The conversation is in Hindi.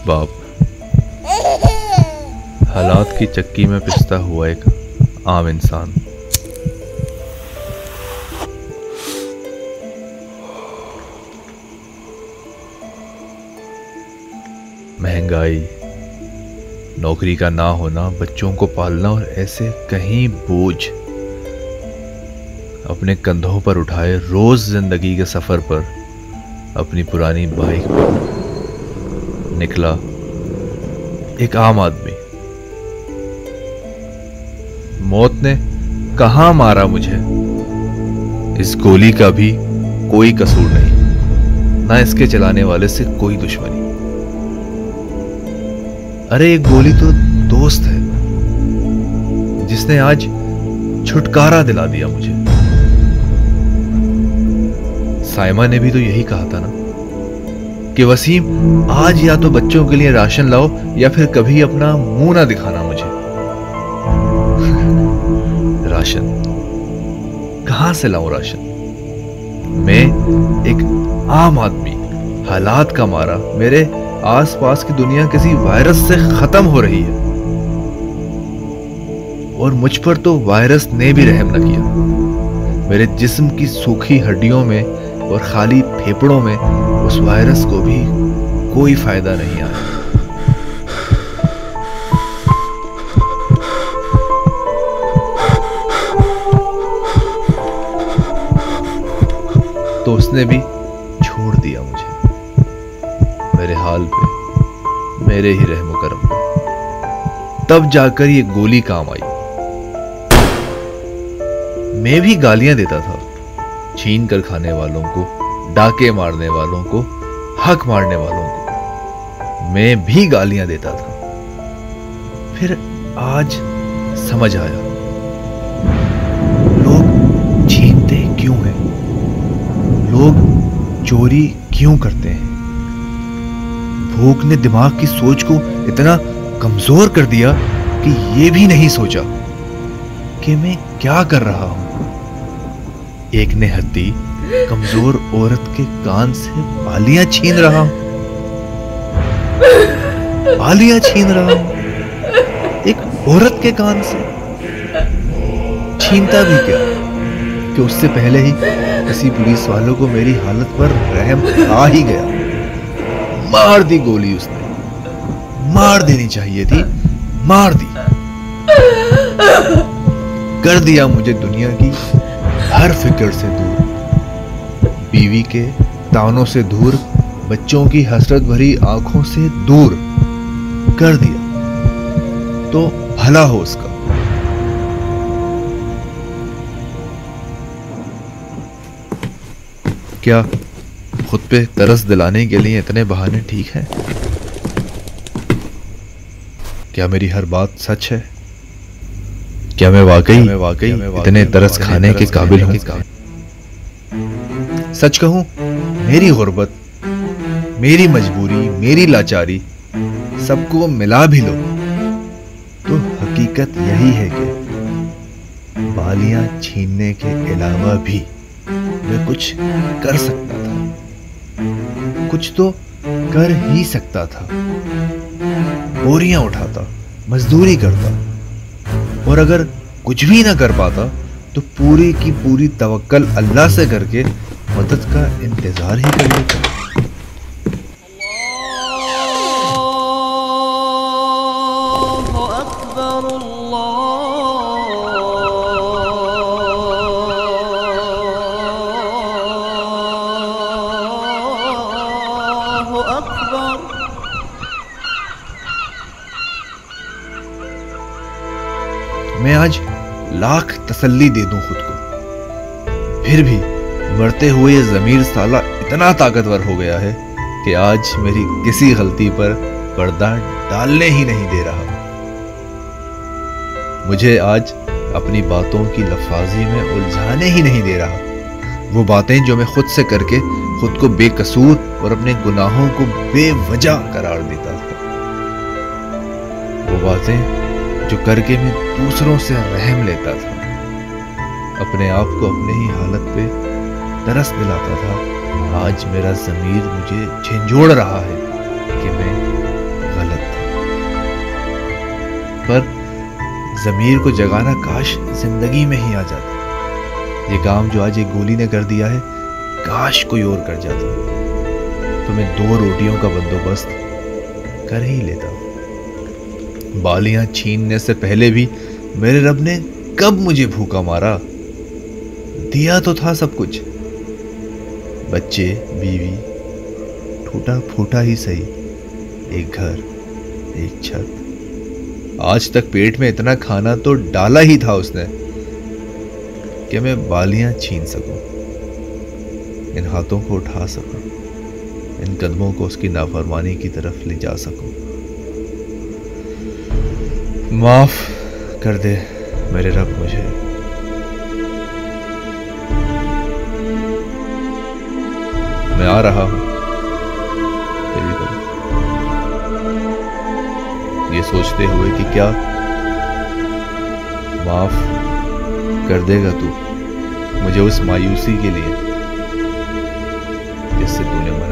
एक बाप हालात की चक्की में पिसता हुआ एक आम इंसान। महंगाई, नौकरी का ना होना, बच्चों को पालना और ऐसे कहीं बोझ अपने कंधों पर उठाए रोज जिंदगी के सफर पर अपनी पुरानी बाइक पर निकला एक आम आदमी। मौत ने कहां मारा मुझे, इस गोली का भी कोई कसूर नहीं, ना इसके चलाने वाले से कोई दुश्मनी। अरे एक गोली तो दोस्त है जिसने आज छुटकारा दिला दिया मुझे। साइमा ने भी तो यही कहा था ना कि वसीम आज या तो बच्चों के लिए राशन लाओ या फिर कभी अपना मुंह ना दिखाना मुझे। राशन कहां से लाऊं राशन? मैं एक आम आदमी, हालात का मारा, मेरे आसपास की दुनिया किसी वायरस से खत्म हो रही है और मुझ पर तो वायरस ने भी रहम न किया। मेरे जिस्म की सूखी हड्डियों में और खाली फेफड़ों में उस वायरस को भी कोई फायदा नहीं आया। तो उसने भी छोड़ दिया मुझे मेरे हाल पे, मेरे ही रहमो करम पे। तब जाकर ये गोली काम आई। मैं भी गालियां देता था, छीन कर खाने वालों को, डाके मारने वालों को, हक मारने वालों को मैं भी गालियां देता था। फिर आज समझ आया लोग छीनते क्यों हैं, लोग चोरी क्यों करते हैं। भूख ने दिमाग की सोच को इतना कमजोर कर दिया कि ये भी नहीं सोचा कि मैं क्या कर रहा हूं। एक ने हत्ती कमजोर औरत के कान से बालियां छीन रहा हूं, बालियां छीन रहा हूं एक औरत के कान से। छीनता भी क्या कि उससे पहले ही किसी पुलिस वालों को मेरी हालत पर रहम आ ही गया। मार दी गोली उसने, मार देनी चाहिए थी, मार दी। कर दिया मुझे दुनिया की हर फिक्र से दूर, बीवी के तानों से दूर, बच्चों की हसरत भरी आंखों से दूर कर दिया। तो भला हो उसका। क्या खुद पे तरस दिलाने के लिए इतने बहाने ठीक हैं? क्या मेरी हर बात सच है? क्या मैं वाकई इतने तरस खाने के काबिल हूं? सच कहूं, मेरी गुर्बत, मेरी मजबूरी, मेरी लाचारी सबको मिला भी लो तो हकीकत यही है कि बालियां छीनने के अलावा भी मैं कुछ कर सकता था, कुछ तो कर ही सकता था। बोरियां उठाता, मजदूरी करता, और अगर कुछ भी ना कर पाता तो पूरी की पूरी तवक्कल अल्लाह से करके मदद का इंतजार ही कर लेता। मैं आज लाख तसल्ली दे दूं खुद को, फिर भी मरते हुए ये ज़मीर साला इतना ताकतवर हो गया है कि आज मेरी किसी गलती पर पर्दा डालने ही नहीं दे रहा। मुझे आज अपनी बातों की लफाजी में उलझाने ही नहीं दे रहा। वो बातें जो मैं खुद से करके खुद को बेकसूर और अपने गुनाहों को बेवजह करार देता था, वो बातें जो करके मैं दूसरों से रहम लेता था, अपने आप को अपने ही हालत पे तरस दिलाता था। आज मेरा ज़मीर मुझे झंझोड़ रहा है कि मैं पर ज़मीर को जगाना काश जिंदगी में ही आ जाता। ये काम जो आज एक गोली ने कर दिया है, काश कोई और कर जाता तो मैं 2 रोटियों का बंदोबस्त कर ही लेता। बालियां छीनने से पहले भी मेरे रब ने कब मुझे भूखा मारा। दिया तो था सब कुछ, बच्चे, बीवी, टूटा फूटा ही सही, एक घर, एक छत। आज तक पेट में इतना खाना तो डाला ही था उसने कि मैं बालियां छीन सकूं, इन हाथों को उठा सकूं, इन कदमों को उसकी नाफरमानी की तरफ ले जा सकूं। माफ कर दे मेरे रब मुझे। मैं आ रहा हूं तेरी तरफ, ये सोचते हुए कि क्या माफ कर देगा तू मुझे उस मायूसी के लिए जिससे तूने मना